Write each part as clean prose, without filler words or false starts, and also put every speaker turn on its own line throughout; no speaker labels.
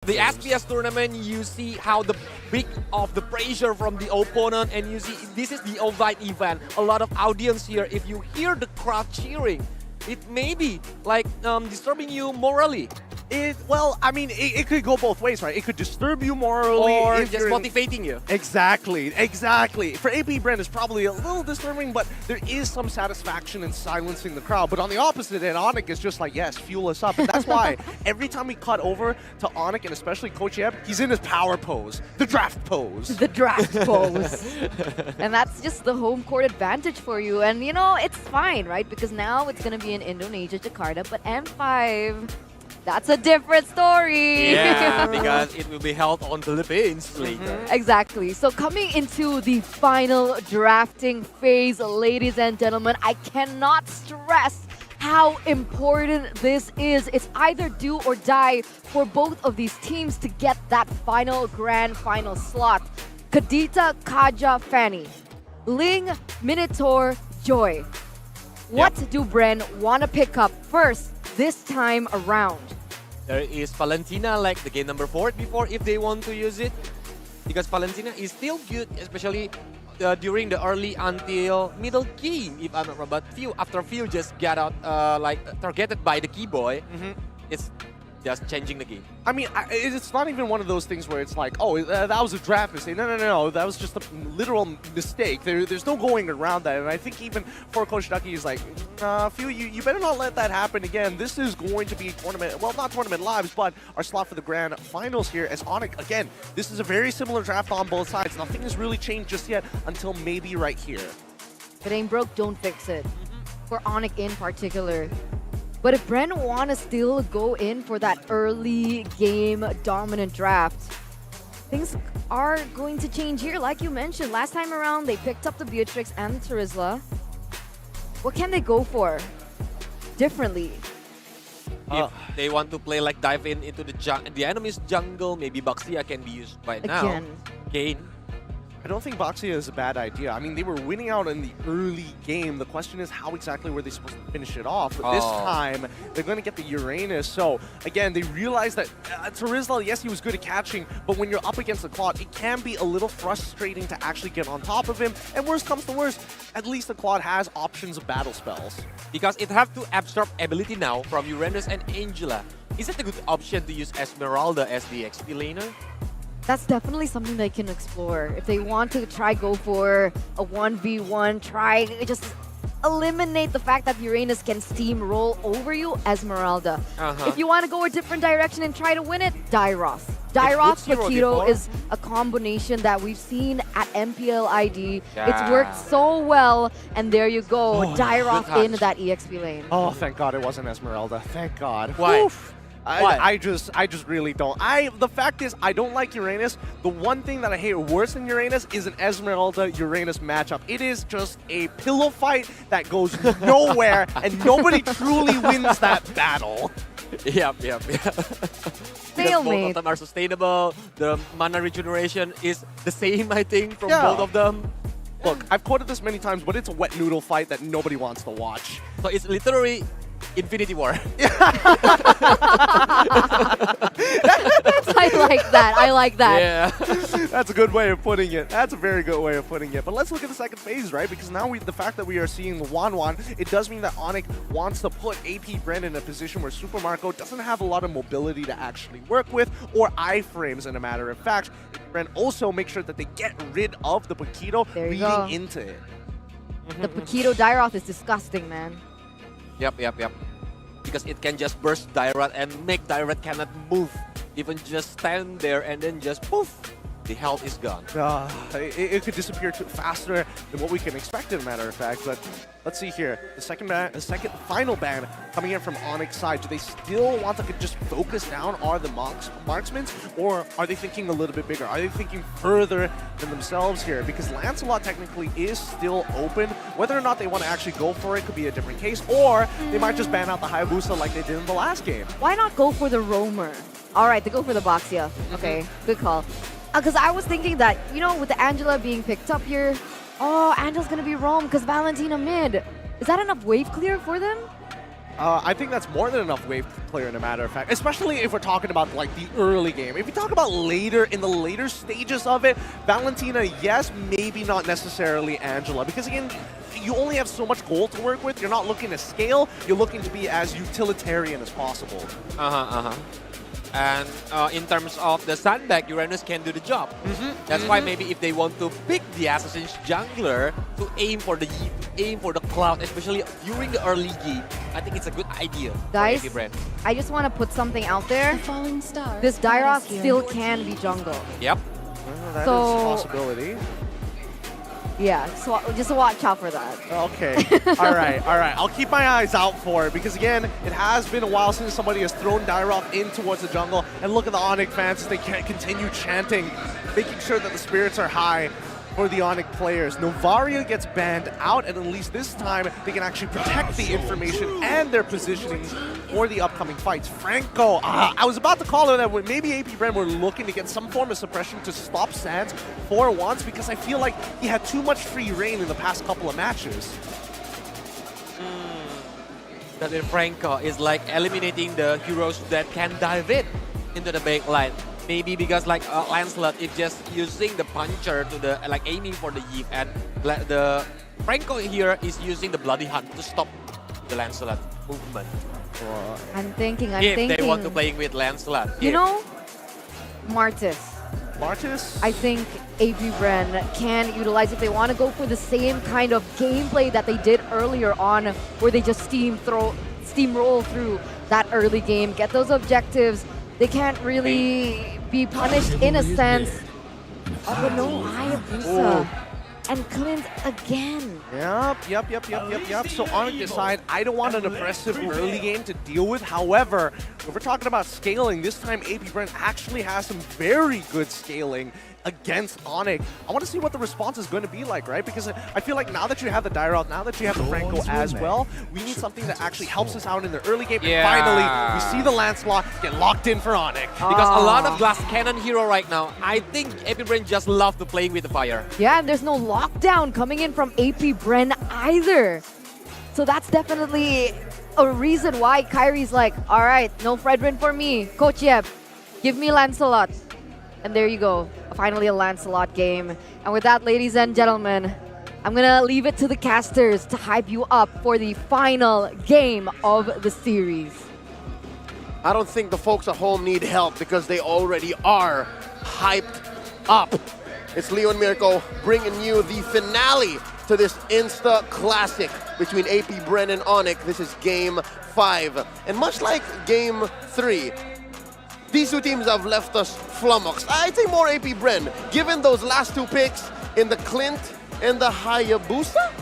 the SPS tournament, you see how the big of the pressure from the opponent, and you see this is the Ovid event. A lot of audience here. If you hear the crowd cheering, it may be like disturbing you morally.
Well, I mean, it could go both ways, right? It could disturb you morally.
Or
if
just motivating you.
Exactly. For AP BREN, it's probably a little disturbing, but there is some satisfaction in silencing the crowd. But on the opposite end, ONIC is just like, yes, fuel us up. And that's why every time we cut over to ONIC, and especially Coach Yeb, he's in his power pose, the draft pose.
The draft pose. And that's just the home court advantage for you. And, you know, it's fine, right? Because now it's going to be in Indonesia, Jakarta, but M5... that's a different story.
Yeah, because it will be held on Philippines later.
Exactly. So coming into the final drafting phase, ladies and gentlemen, I cannot stress how important this is. It's either do or die for both of these teams to get that grand final slot. Kadita, Kaja, Fanny. Ling, Minotaur, Joy. What do BREN want to pick up first this time around?
There is Valentina, like the game number 4 before, if they want to use it. Because Valentina is still good, especially during the early until middle game, if I'm not wrong. But after few just got out, targeted by the Keyboy, it's just changing the game.
I mean, it's not even one of those things where it's like, oh, that was a draft mistake. No, that was just a literal mistake. There's no going around that. And I think even for Coach Ducky, he's like, you better not let that happen again. This is going to be tournament, well, not tournament lives, but our slot for the grand finals here as ONIC. Again, this is a very similar draft on both sides. Nothing has really changed just yet until maybe right here.
If it ain't broke, don't fix it. For ONIC in particular. But if BREN want to still go in for that early game dominant draft, things are going to change here. Like you mentioned, last time around, they picked up the Beatrix and the Terizla. What can they go for differently?
If they want to play like dive into the enemy's jungle, maybe Baxia can be used by now. Again.
I don't think Baxia is a bad idea. I mean, they were winning out in the early game. The question is, how exactly were they supposed to finish it off? But this time, they're going to get the Uranus. So, again, they realized that Terizla, yes, he was good at catching, but when you're up against the Claude, it can be a little frustrating to actually get on top of him. And worst comes to worst, at least the Claude has options of battle spells.
Because it have to absorb ability now from Uranus and Angela. Is it a good option to use Esmeralda as the XP laner?
That's definitely something they can explore. If they want to go for a 1v1, just eliminate the fact that Uranus can steamroll over you, Esmeralda. If you want to go a different direction and try to win it, Dairos. Dairos Paquito is a combination that we've seen at MPL ID. It's worked so well, and there you go, Dairos in that EXP lane.
Oh, thank God it wasn't Esmeralda. Thank God.
Why?
Oof. I just really don't. The fact is, I don't like Uranus. The one thing that I hate worse than Uranus is an Esmeralda-Uranus matchup. It is just a pillow fight that goes nowhere, and nobody truly wins that battle.
Yep.
Stalemate.
Both of them are sustainable. The mana regeneration is the same, I think, from both of them.
Look, I've quoted this many times, but it's a wet noodle fight that nobody wants to watch.
So it's literally Infinity War.
I like that.
Yeah.
That's a good way of putting it. That's a very good way of putting it. But let's look at the second phase, right? Because now the fact that we are seeing Wanwan, it does mean that ONIC wants to put AP BREN in a position where Super Marco doesn't have a lot of mobility to actually work with, or iframes, in a matter of fact. BREN also make sure that they get rid of the Paquito leading into it.
The Paquito Dairoth is disgusting, man.
Yep. Because it can just burst Dairat and make Dairat cannot move. Even just stand there and then just poof, the health is gone.
It could disappear faster than what we can expect, in a matter of fact. But let's see here. The second final ban coming in from ONIC's side. Do they still want to just focus down on the marksmen? Or are they thinking a little bit bigger? Are they thinking further than themselves here? Because Lancelot technically is still open. Whether or not they want to actually go for it could be a different case. Or they might just ban out the Hayabusa like they did in the last game.
Why not go for the Roamer? All right, they go for the Baxia. Okay, good call. Because I was thinking that, you know, with the Angela being picked up here, Angela's going to be roam because Valentina mid. Is that enough wave clear for them?
I think that's more than enough wave clear, in a matter of fact, especially if we're talking about like the early game. If you talk about later, in the later stages of it, Valentina, yes, maybe not necessarily Angela, because again, you only have so much gold to work with. You're not looking to scale, you're looking to be as utilitarian as possible.
And in terms of the sandbag, Uranus can do the job. That's why maybe if they want to pick the Assassin's jungler to aim for the Yeet, aim for the Cloud, especially during the early game, I think it's a good idea.
Guys,
for BREN.
I just want to put something out there.
The falling star
This Dyrok
is here.
still can be jungle.
Yep.
That is
So-
a possibility.
Yeah, so just watch out for that.
Okay. all right. I'll keep my eyes out for it because, again, it has been a while since somebody has thrown Dyrok in towards the jungle. And look at the ONIC fans as they can't continue chanting, making sure that the spirits are high for the ONIC players. Novaria gets banned out, and at least this time they can actually protect the information and their positionings for the upcoming fights. Franco, I was about to call it that maybe AP BREN were looking to get some form of suppression to stop Sands for once, because I feel like he had too much free reign in the past couple of matches.
That Franco is like eliminating the heroes that can dive in into the backline. Maybe because like Lancelot is just using the puncher to the like aiming for the Yeet, and the Franco here is using the Bloody Hunt to stop the Lancelot movement.
I'm thinking.
If they want to playing with Lancelot.
You know, Martis.
Martis?
I think AP BREN can utilize if they want to go for the same kind of gameplay that they did earlier on, where they just steamroll through that early game, get those objectives. They can't really be punished in a sense. Oh, but no, Hayabusa. And Clint again.
Yep. So on this side, I don't want an oppressive early game to deal with. However, if we're talking about scaling, this time AP BREN actually has some very good scaling against ONIC. I want to see what the response is going to be like, right? Because I feel like now that you have the Dyrok, now that you have the Franco as well, we need something that actually helps us out in the early game.
Yeah.
And finally, we see the Lancelot get locked in for ONIC.
Because a lot of glass cannon hero right now, I think AP BREN just love to playing with the fire.
Yeah, and there's no lockdown coming in from AP BREN either. So that's definitely a reason why Kyrie's like, all right, no Fredrin for me. Coach Yeb, give me Lancelot. And there you go. Finally a Lancelot game. And with that, ladies and gentlemen, I'm gonna leave it to the casters to hype you up for the final game of the series.
I don't think the folks at home need help because they already are hyped up. It's Leo and Mirko bringing you the finale to this Insta Classic between AP BREN and ONIC. This is Game 5. And much like Game 3, these two teams have left us flummoxed. I think more AP BREN, given those last two picks in the Clint and the Hayabusa.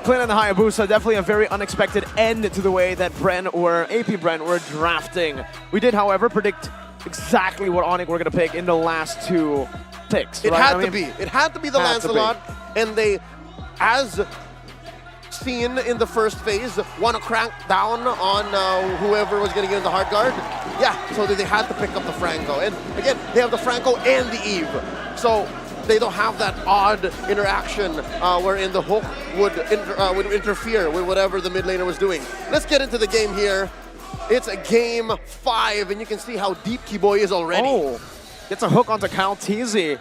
Clint and the Hayabusa, definitely a very unexpected end to the way that AP BREN were drafting. We did, however, predict exactly what ONIC were going to pick in the last two picks.
It
right?
had to be. It had to be the
Had to be.
Lancelot, and they, as seen in the first phase, want to crank down on whoever was going to get in the hard guard. Yeah, so they had to pick up the Franco. And again, they have the Franco and the Eve. So they don't have that odd interaction wherein the hook would interfere with whatever the mid laner was doing. Let's get into the game here. It's a Game 5, and you can see how deep Kiboy is already.
Oh, gets a hook onto Kaltizi.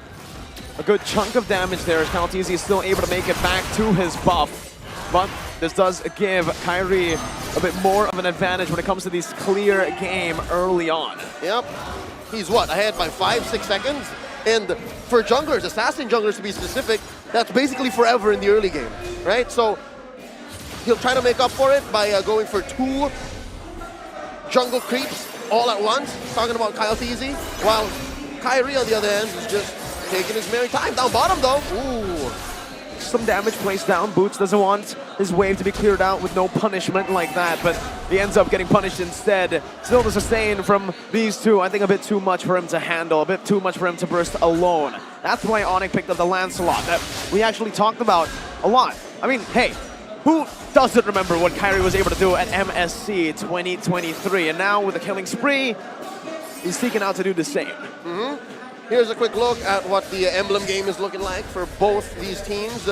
A good chunk of damage there as Kaltizi is still able to make it back to his buff. But this does give Kyrie a bit more of an advantage when it comes to these clear game early on.
Yep. He's what, ahead by 5-6 seconds? And for junglers, assassin junglers to be specific, that's basically forever in the early game, right? So he'll try to make up for it by going for 2 jungle creeps all at once, talking about Kaltizi, while Kyrie on the other end is just taking his merry time. Down bottom though. Ooh.
Some damage placed down. Boots doesn't want his wave to be cleared out with no punishment like that, but he ends up getting punished instead. Still the sustain from these two, I think a bit too much for him to handle, a bit too much for him to burst alone. That's why ONIC picked up the Lancelot that we actually talked about a lot. I mean, hey, who doesn't remember what Kyrie was able to do at MSC 2023? And now with the killing spree, he's seeking out to do the same.
Here's a quick look at what the emblem game is looking like for both these teams.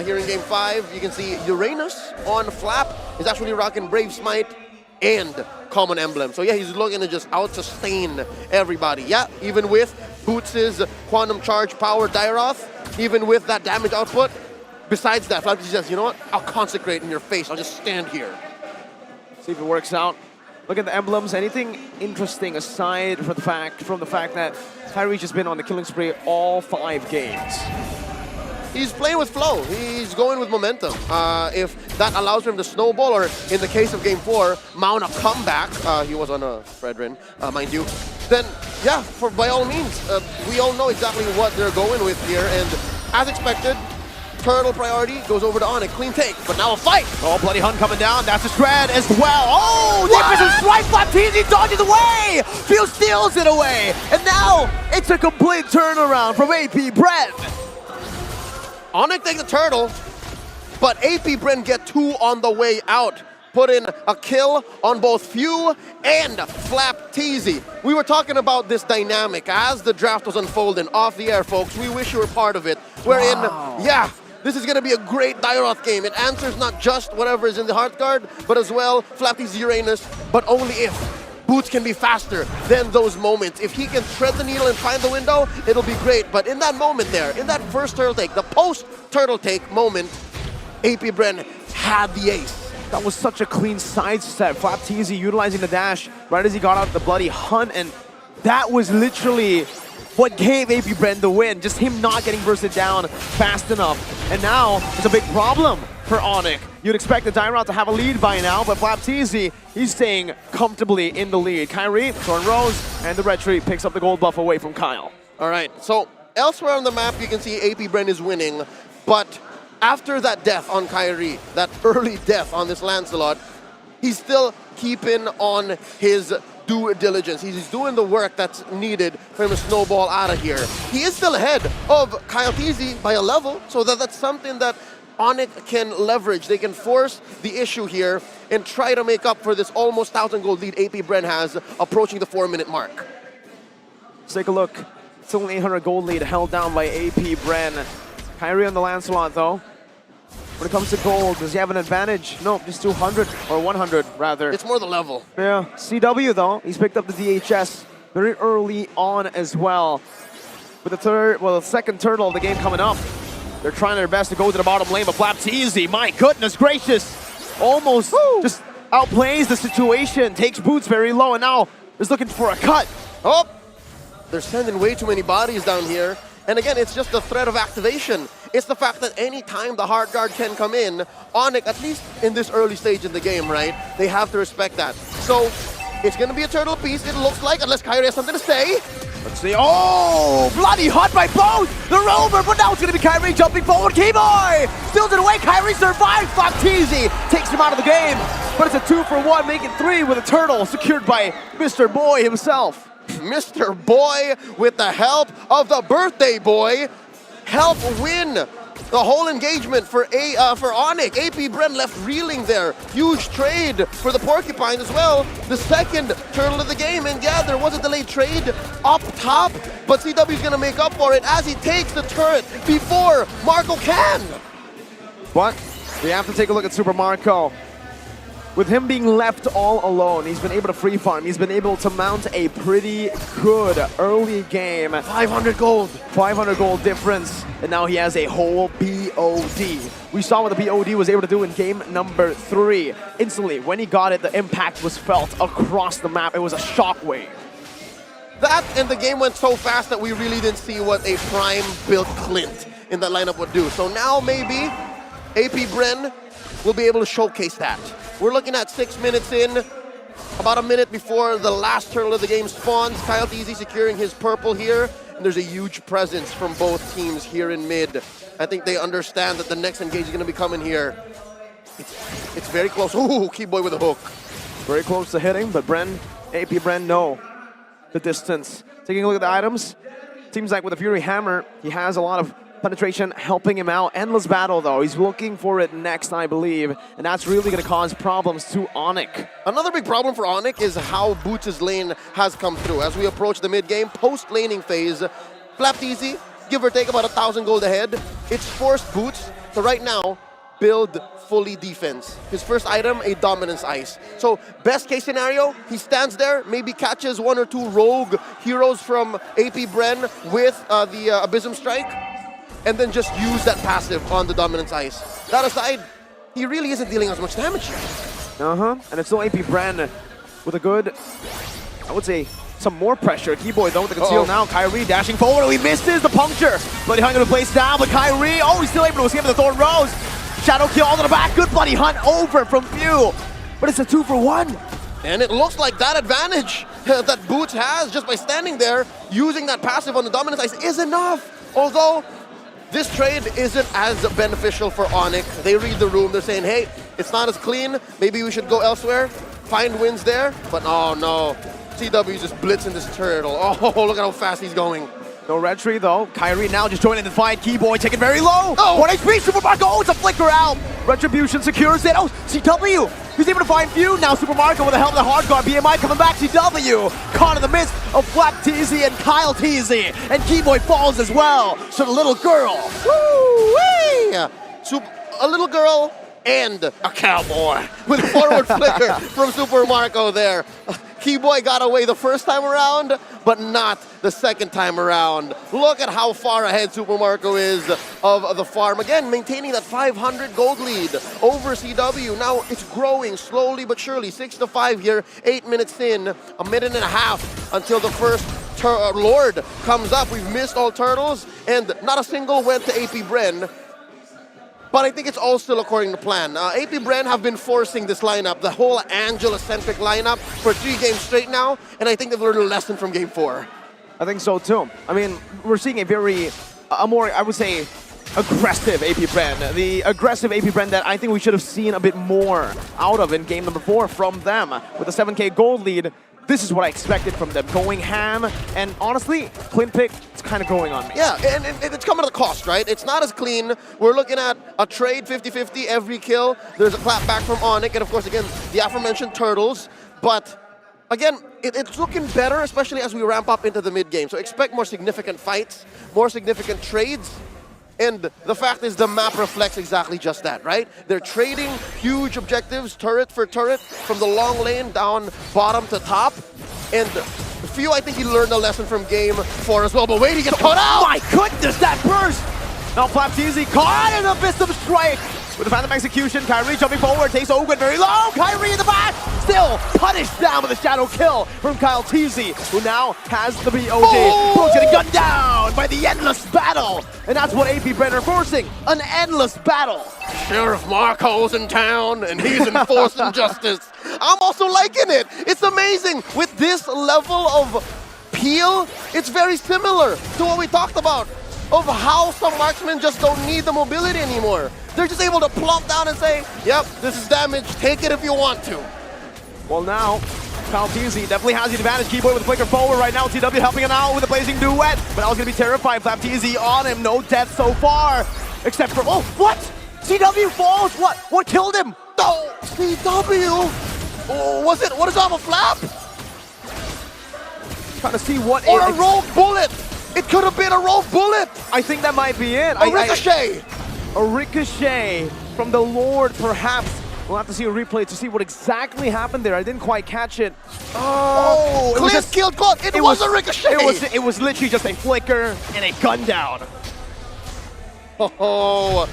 Here in Game 5, you can see Uranus on Flap is actually rocking Brave Smite and Common Emblem. So yeah, he's looking to just out-sustain everybody. Yeah, even with Boots' Quantum Charge Power Dairoth, even with that damage output, besides that, Flap says, you know what, I'll consecrate in your face, I'll just stand here.
See if it works out. Look at the emblems. Anything interesting aside from the fact that Kyrie's just been on the killing spree all 5 games?
He's playing with flow. He's going with momentum. If that allows him to snowball, or in the case of Game 4, mount a comeback, he was on a Fredrin, mind you, then yeah, by all means, we all know exactly what they're going with here, and as expected, Turtle priority goes over to ONIC. Clean take, but now a fight.
Oh, Bloody Hunt coming down. That's a shred as well. Oh, Jefferson strike flap. TZ dodges away. Few steals it away. And now it's a complete turnaround from AP BREN.
ONIC take the turtle, but AP BREN get 2 on the way out. Put in a kill on both Few and Flap TZ. We were talking about this dynamic as the draft was unfolding off the air, folks. We wish you were part of it. Wherein, yeah, this is going to be a great Dairoth game. It answers not just whatever is in the Heartguard, but as well Flap TZ Uranus, but only if Boots can be faster than those moments. If he can thread the needle and find the window, it'll be great. But in that moment there, in that first turtle take, the post-turtle take moment, AP BREN had the ace.
That was such a clean sidestep. Flap TZ utilizing the dash right as he got out the Bloody Hunt, and that was literally what gave AP BREN the win. Just him not getting bursted down fast enough. And now it's a big problem for ONIC. You'd expect the Dairoth to have a lead by now, but Flap TZ, he's staying comfortably in the lead. Kyrie, Thorn Rose, and the Red Tree picks up the gold buff away from Kyle.
All right, so elsewhere on the map, you can see AP BREN is winning, but after that death on Kyrie, that early death on this Lancelot, he's still keeping on his due diligence. He's doing the work that's needed for him to snowball out of here. He is still ahead of Kyle TZ by a level, so that's something that ONIC can leverage. They can force the issue here and try to make up for this almost 1,000 gold lead AP BREN has approaching the 4-minute mark.
Let's take a look. Still an 800 gold lead held down by AP BREN. Kyrie on the Lancelot though. When it comes to gold, does he have an advantage? No, just 200, or 100 rather.
It's more the level.
Yeah, CW though, he's picked up the DHS very early on as well. With the second turtle of the game coming up, they're trying their best to go to the bottom lane, but Flap TZ, my goodness gracious, almost just outplays the situation, takes Boots very low, and now is looking for a cut.
Oh, they're sending way too many bodies down here. And again, it's just the threat of activation. It's the fact that any time the Heartguard can come in, ONIC, at least in this early stage in the game, right, they have to respect that. So it's going to be a turtle piece, it looks like, unless Kyrie has something to say.
Let's see. Oh, Bloody Hunt by both the rover, but now it's going to be Kyrie jumping forward. Keyboy steals it away. Kyrie survives. Flap TZ takes him out of the game, but it's a 2-for-1, making 3 with a turtle secured by Mr. Boy himself.
Mr. Boy, with the help of the birthday boy, help win the whole engagement for ONIC. AP BREN left reeling there. Huge trade for the Porcupine as well. The second turtle of the game, and yeah, there was a delayed trade up top, but CW's gonna make up for it as he takes the turret before Marco can.
But we have to take a look at Super Marco. With him being left all alone, he's been able to free farm. He's been able to mount a pretty good early game.
500 gold.
500 gold difference, and now he has a whole BOD. We saw what the BOD was able to do in game number 3. Instantly, when he got it, the impact was felt across the map. It was a shockwave.
That and the game went so fast that we really didn't see what a prime-built Clint in that lineup would do. So now maybe AP BREN will be able to showcase that. We're looking at 6 minutes in, about a minute before the last turtle of the game spawns. Kyle TZ securing his purple here, and there's a huge presence from both teams here in mid. I think they understand that the next engage is going to be coming here. It's very close. Ooh, Keyboy with a hook.
Very close to hitting, but AP BREN know the distance. Taking a look at the items, seems like with the Fury Hammer, he has a lot of penetration helping him out. Endless battle though, he's looking for it next, I believe, and that's really going to cause problems to ONIC.
Another big problem for ONIC is how Boots' lane has come through. As we approach the mid-game, post-laning phase, Flapped easy, give or take about 1,000 gold ahead. It's forced Boots to right now build fully defense. His first item, a dominance ice. So best case scenario, he stands there, maybe catches 1 or 2 rogue heroes from AP BREN with the Abysm Strike, and then just use that passive on the dominance ice. That aside, he really isn't dealing as much damage here.
And it's still AP BREN with a good, I would say, some more pressure. Keyboy though with the conceal now. Kyrie dashing forward. Oh, he misses the puncture. Bloody Hunt gonna place down, but Kyrie, oh, he's still able to escape the Thorn Rose. Shadow kill all to the back. Good Bloody Hunt over from Few. But it's a 2-for-1.
And it looks like that advantage that Boots has just by standing there, using that passive on the dominance ice is enough. Although, this trade isn't as beneficial for ONIC. They read the room. They're saying, hey, it's not as clean. Maybe we should go elsewhere. Find wins there. But oh no. CW just blitzing this turtle. Oh, look at how fast he's going.
No red tree though. Kyrie now just joining the fight. Keyboy taking very low.
Oh.
1 HP. Supermarco. Oh, it's a flicker out. Retribution secures it. Oh, CW. He's able to find Few. Now Supermarco with the help of the hard guard. BMI coming back. CW caught in the midst of Flap TZ and Kyle TZ. And Keyboy falls as well. So the little girl.
Woo-wee! A little girl and a cowboy with forward flicker from Supermarco there. Keyboy got away the first time around, but not the second time around. Look at how far ahead Supermarco is of the farm. Again, maintaining that 500 gold lead over CW. Now it's growing slowly but surely. 6-5 here, 8 minutes in, a minute and a half until the first Lord comes up. We've missed all turtles, and not a single went to AP BREN. But I think it's all still according to plan. AP BREN have been forcing this lineup, the whole Angela-centric lineup, for 3 games straight now, and I think they've learned a lesson from Game 4.
I think so too. I mean, we're seeing a more, I would say, aggressive AP BREN. The aggressive AP BREN that I think we should have seen a bit more out of in game number 4 from them. With a 7K gold lead, this is what I expected from them, going ham, and honestly, Clint pick, it's kind of growing on me.
Yeah, and it's coming at a cost, right? It's not as clean. We're looking at a trade 50-50 every kill. There's a clap back from ONIC, and of course, again, the aforementioned turtles. But again, it's looking better, especially as we ramp up into the mid-game. So expect more significant fights, more significant trades. And the fact is the map reflects exactly just that, right? They're trading huge objectives, turret for turret, from the long lane down bottom to top. And Few, I think he learned a lesson from game 4 as well. But wait, he gets caught out!
My goodness, that burst! Now Flap TZ caught in a Abysm Strike! With the Phantom Execution, Kyrie jumping forward, takes Ogun very low, Kyrie in the back! Still punished down with a shadow kill from Kyle TZ, who now has the BOD.
Oh!
Bro's getting gunned down by the endless battle! And that's what AP BREN are forcing, an endless battle!
Sheriff Marco's in town, and he's enforcing justice. I'm also liking it. It's amazing. With this level of peel, it's very similar to what we talked about, of how some marksmen just don't need the mobility anymore. They're just able to plop down and say, yep, this is damage, take it if you want to.
Well now, Kyle TZ definitely has the advantage. Keyboy with a flicker forward right now. TW helping him out with a blazing duet. But I was going to be terrified. Flap TZ on him. No death so far. Except for, oh, what? CW falls? What killed him?
Oh, CW! Oh, what is off a Flap?
Trying to see what
Or a rogue bullet! It could have been a rogue bullet!
I think that might be it.
A ricochet!
A ricochet from the Lord, perhaps. We'll have to see a replay to see what exactly happened there. I didn't quite catch it.
Oh,
it was
Clint
just
killed Clint. It was a ricochet!
It was literally just a flicker and a gun down.
Oh,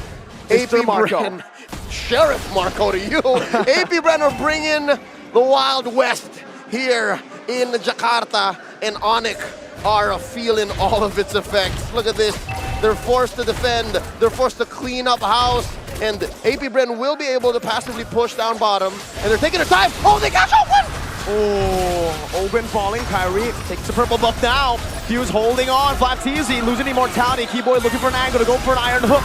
Mr.
AP
Marco.
BREN. Sheriff Marco to you. AP BREN are bringing the Wild West here in Jakarta, and ONIC are feeling all of its effects. Look at this. They're forced to defend. They're forced to clean up house. And AP BREN will be able to passively push down bottom. And they're taking their time. Oh, they got open!
Oh, Open falling. Kyrie takes the purple buff now. Fuse holding on. Flap TZ losing immortality. Keyboy looking for an angle to go for an iron hook.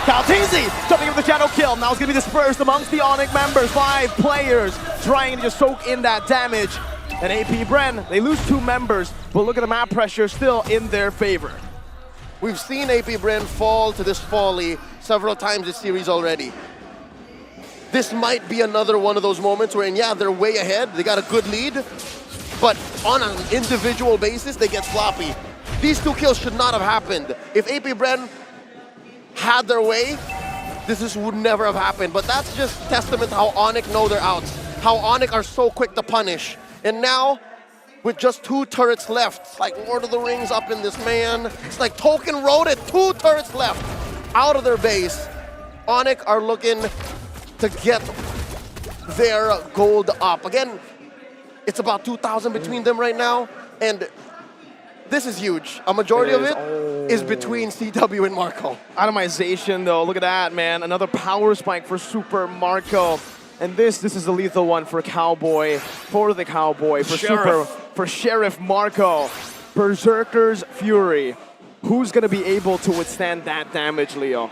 Kyle TZ jumping with the shadow kill. Now it's going to be dispersed amongst the ONIC members. 5 players trying to just soak in that damage. And AP BREN, they lose 2 members, but look at the map pressure still in their favor.
We've seen AP BREN fall to this folly several times this series already. This might be another one of those moments where, yeah, they're way ahead, they got a good lead, but on an individual basis, they get sloppy. these 2 kills should not have happened. If AP BREN had their way, this would never have happened. But that's just testament to how ONIC know their outs, how ONIC are so quick to punish. And now, with just 2 turrets left, it's like Lord of the Rings up in this, man. It's like Tolkien wrote it, 2 turrets left out of their base. ONIC are looking to get their gold up. Again, it's about 2,000 between them right now, and this is huge. A majority of it is between CW and Marco.
Atomization, though, look at that, man. Another power spike for Super Marco. And this is a lethal one for Cowboy, for the Cowboy, for Sheriff Marco. Berserker's Fury. Who's going to be able to withstand that damage, Leo?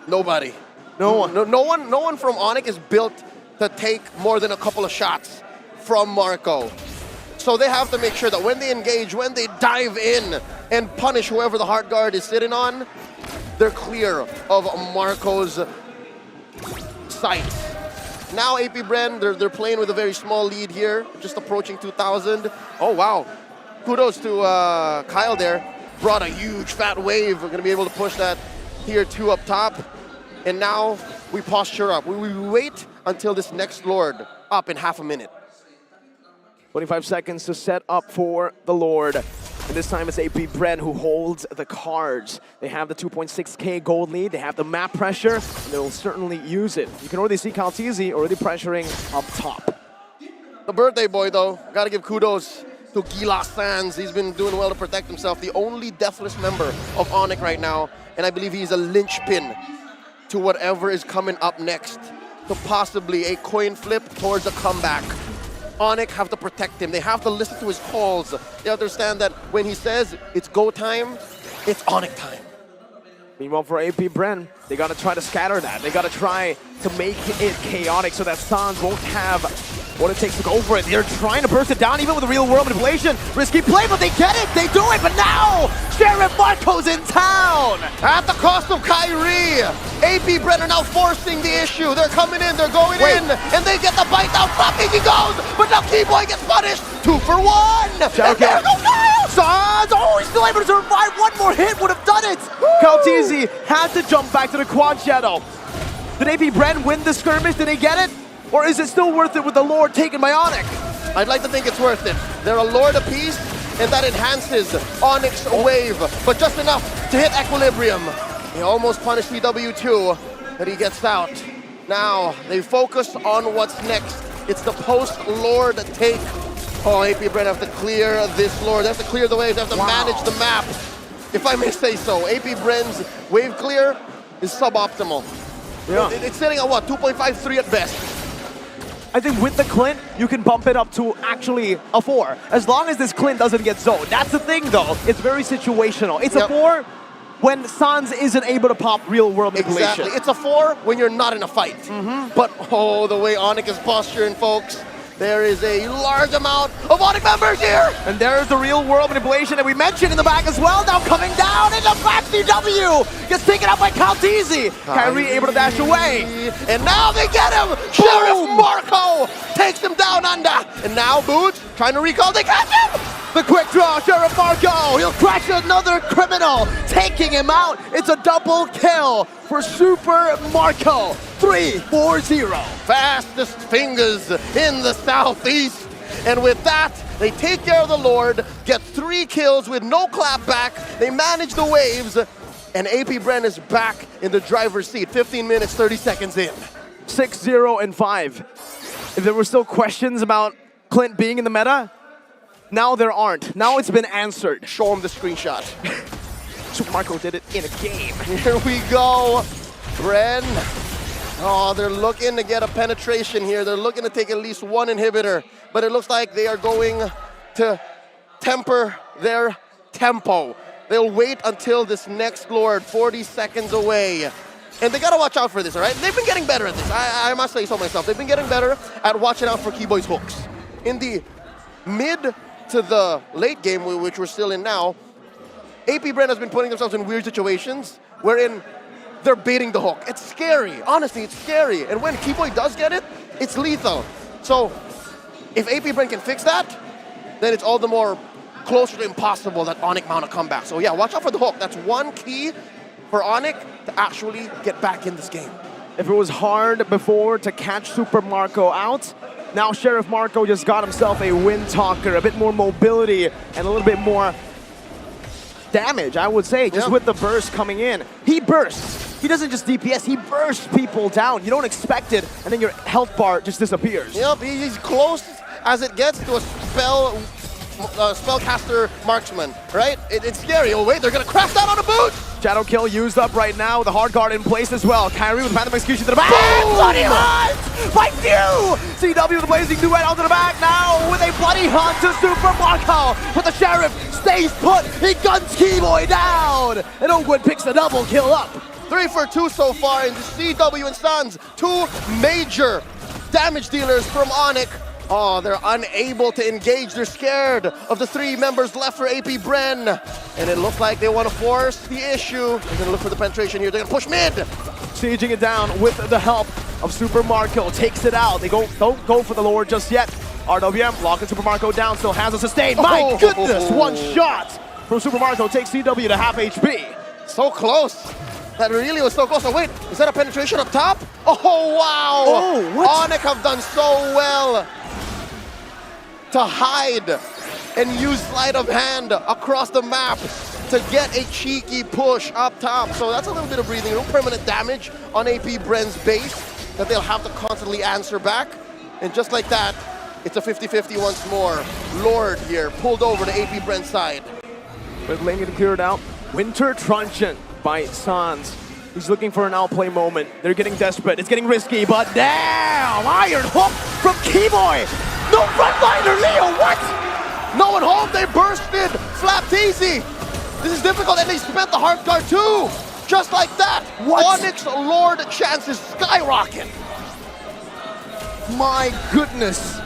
Nobody.
No one.
No one from ONIC is built to take more than a couple of shots from Marco. So they have to make sure that when they engage, when they dive in and punish whoever the hard guard is sitting on, they're clear of Marco's sight. Now AP BREN, they're playing with a very small lead here, just approaching 2,000. Oh, wow. Kudos to Kyle there. Brought a huge fat wave. We're going to be able to push that tier 2 up top. And now we posture up. We wait until this next Lord up in half a minute.
25 seconds to set up for the Lord. And this time it's AP BREN who holds the cards. They have the 2.6K gold lead, they have the map pressure, and they'll certainly use it. You can already see Caltizi already pressuring up top.
The birthday boy, though, gotta give kudos to Gilas Sands. He's been doing well to protect himself. The only deathless member of ONIC right now, and I believe he's a linchpin to whatever is coming up next, to possibly a coin flip towards a comeback. ONIC have to protect him. They have to listen to his calls. They understand that when he says it's go time, it's ONIC time.
Meanwhile, for AP BREN, they got to try to scatter that. They got to try to make it chaotic so that Sans won't have what it takes to go for it. They're trying to burst it down even with the real world manipulation. Risky play, but they get it. They do it, but now Sheriff Marco's in town.
At the cost of Kyrie, AP BREN are now forcing the issue. They're coming in, they're going in, and they get the bite down. Flopping he goes, but now Keyboy gets punished. 2 for 1. And there goes Kyle.
Sans, oh, he's still able to survive. One more hit would have done it. Caltizi had to jump back to the quad shadow. Did AP BREN win the skirmish? Did they get it? Or is it still worth it with the Lord taken by ONIC?
I'd like to think it's worth it. They're a Lord apiece, and that enhances ONIC's wave, but just enough to hit equilibrium. He almost punished PW2, but he gets out. Now, they focus on what's next. It's the post-Lord take. Oh, AP BREN have to clear this Lord. They have to clear the waves. They have to manage the map, if I may say so. AP BREN's wave clear is suboptimal.
Yeah.
It's sitting at what, 2.53 at best.
I think with the Clint, you can bump it up to actually a 4. As long as this Clint doesn't get zoned. That's the thing, though. It's very situational. It's a 4 when Sans isn't able to pop real-world manipulation.
Exactly. It's a 4 when you're not in a fight. But, oh, the way ONIC is posturing, folks. There is a large amount of ONIC members here.
And there's the real-world manipulation that we mentioned in the back as well. Now coming down in the back, CW gets taken out by Caltizi. Kyrie able to dash away.
And now they get him. Sheriff Marco takes him down under. And now Boots trying to recall. They catch him.
The quick draw, Sheriff Marco. He'll crash another criminal, taking him out. It's a double kill for Super Marco. 3-4-0.
Fastest fingers in the southeast. And with that, they take care of the Lord, get 3 kills with no clapback. They manage the waves, and AP BREN is back in the driver's seat. 15 minutes, 30 seconds in.
6-0 and 5. If there were still questions about Clint being in the meta, now there aren't. Now it's been answered.
Show him the screenshot.
Super Marco did it in a game.
Here we go. BREN. Oh, they're looking to get a penetration here. They're looking to take at least 1 inhibitor. But it looks like they are going to temper their tempo. They'll wait until this next Lord, 40 seconds away. And they gotta watch out for this, all right? They've been getting better at this. I must say so myself. They've been getting better at watching out for Keyboy's hooks. In the mid to the late game, which we're still in now, AP BREN has been putting themselves in weird situations wherein they're baiting the hook. It's scary. Honestly, it's scary. And when Keyboy does get it, it's lethal. So if AP BREN can fix that, then it's all the more closer to impossible that ONIC mount a comeback. So yeah, watch out for the hook. That's one key for ONIC to actually get back in this game.
If it was hard before to catch Super Marco out, now Sheriff Marco just got himself a wind talker, a bit more mobility, and a little bit more damage, I would say, just with the burst coming in. He bursts. He doesn't just DPS, he bursts people down. You don't expect it, and then your health bar just disappears.
Yep, he's close as it gets to a spellcaster marksman, right? It's scary. Oh wait, they're gonna crash that on a boot!
Shadow kill used up right now, the hard guard in place as well. Kyrie with Phantom Execution to the back. Bloody Hunt by Few! CW with the Blazing Duet onto the back now with a Bloody Hunt to Super Marco. But the Sheriff stays put, he guns Keyboy down! And Oakwood picks the double kill up.
3 for 2 so far in the CW and Suns. 2 major damage dealers from ONIC. Oh, they're unable to engage. They're scared of the 3 members left for AP BREN. And it looks like they want to force the issue. They're going to look for the penetration here. They're going to push mid.
Sieging it down with the help of Super Marco. Takes it out. They don't go for the Lord just yet. RWM locking Super Marco down. Still has a sustain. My goodness, one shot from Super Marco takes CW to half HP.
So close. That really was so close. Oh, wait, is that a penetration up top? Oh, wow.
Oh, what?
ONIC have done so well to hide and use sleight of hand across the map to get a cheeky push up top. So that's a little bit of breathing room. Permanent damage on AP BREN's base that they'll have to constantly answer back. And just like that, it's a 50-50 once more. Lord here pulled over to AP BREN's side.
With lane getting cleared out. Winter Truncheon by Sans. He's looking for an outplay moment. They're getting desperate. It's getting risky, but damn! Iron hook from Keyboy! No frontliner, Leo, what?
No one home, they bursted! Flapped easy! This is difficult, and they spent the hard guard too! Just like that!
What?
ONIC's Lord chances skyrocket!
My goodness!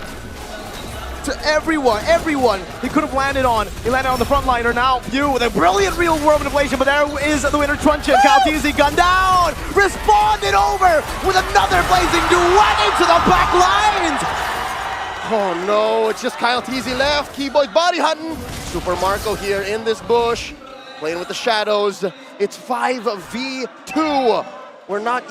To everyone he could have landed on. He landed on the frontliner now. View with a brilliant real world manipulation, but there is the Winter Truncheon. Caltese gunned down! Responded over with another blazing duet into the back lines!
Oh no, it's just Kyle Teasy left. Keyboy's body hunting. Super Marco here in this bush, playing with the shadows. It's 5v2. We're not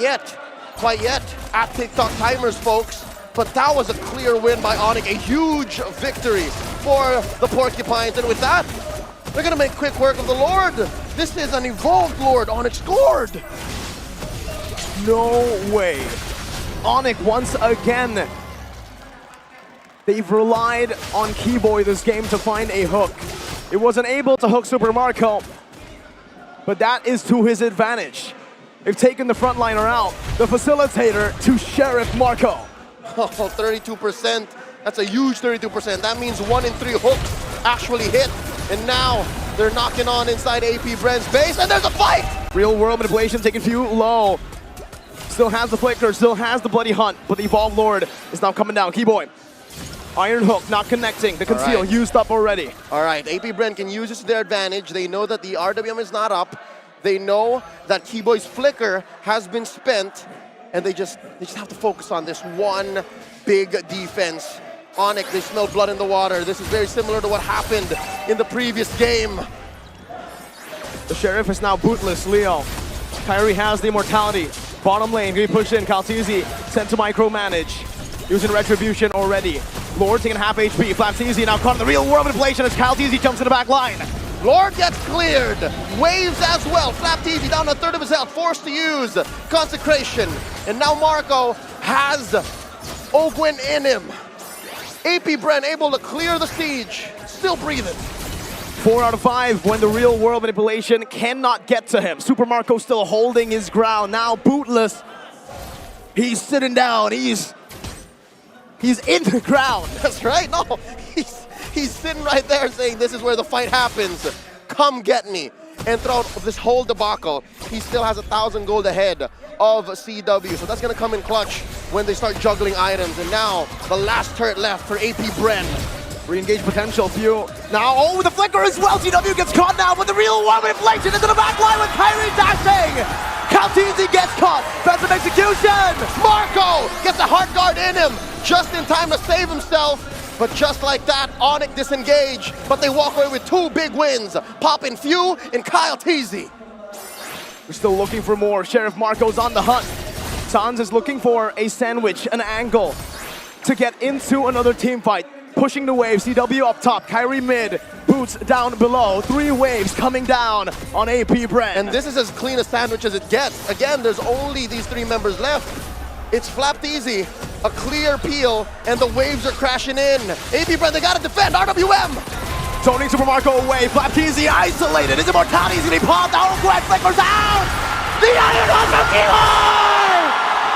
quite yet, at TikTok timers, folks. But that was a clear win by ONIC, a huge victory for the Porcupines. And with that, they're gonna make quick work of the Lord. This is an evolved Lord. ONIC scored.
No way. ONIC once again. They've relied on Keyboy this game to find a hook. It wasn't able to hook Super Marco, but that is to his advantage. They've taken the frontliner out, the facilitator to Sheriff Marco.
Oh, 32%. That's a huge 32%. That means 1 in 3 hooks actually hit. And now they're knocking on inside AP BREN's base, and there's a fight!
Real world manipulation taking Few low. Still has the flicker, still has the bloody hunt, but the Evolved Lord is now coming down. Keyboy. Iron hook not connecting. The conceal used up already.
All right, AP BREN can use this to their advantage. They know that the RWM is not up. They know that Keyboy's flicker has been spent, and they just have to focus on this one big defense. ONIC, they smell blood in the water. This is very similar to what happened in the previous game.
The Sheriff is now bootless, Leo. Kyrie has the immortality. Bottom lane, gonna be pushed in. Caltese sent to micromanage. Using Retribution already. Lord taking half HP. Flapteezy now caught in the real world manipulation as Caltese jumps to the back line.
Lord gets cleared. Waves as well. Flapteezy down a third of his health, forced to use Consecration. And now Marco has Ogwyn in him. AP BREN able to clear the siege. Still breathing.
4 out of 5 when the real world manipulation cannot get to him. Super Marco still holding his ground. Now bootless. He's sitting down. He's in the ground.
That's right. No, he's sitting right there saying, this is where the fight happens. Come get me. And throughout this whole debacle, he still has 1,000 gold ahead of CW. So that's going to come in clutch when they start juggling items. And now, the last turret left for AP BREN.
Re-engage potential, Few. Now, oh, the flicker as well. CW gets caught now, but the real world manipulation into the back line with Kyrie dashing. Caltese gets caught. Phantom execution.
Marco gets a hard guard in him just in time to save himself. But just like that, ONIC disengage, but they walk away with 2 big wins. Poppin' Few and Kyle Teasy.
We're still looking for more. Sheriff Marco's on the hunt. Sans is looking for a sandwich, an angle to get into another team fight. Pushing the wave, CW up top, Kyrie mid, Boots down below. 3 waves coming down on AP BREN.
And this is as clean a sandwich as it gets. Again, there's only these 3 members left. It's flapped easy, a clear peel, and the waves are crashing in. AP BREN, they gotta defend, RWM!
Tony Super Marco away, Flapteasy isolated. His immortality's gonna be popped. Our Gwen flickers out! The Iron Hunter King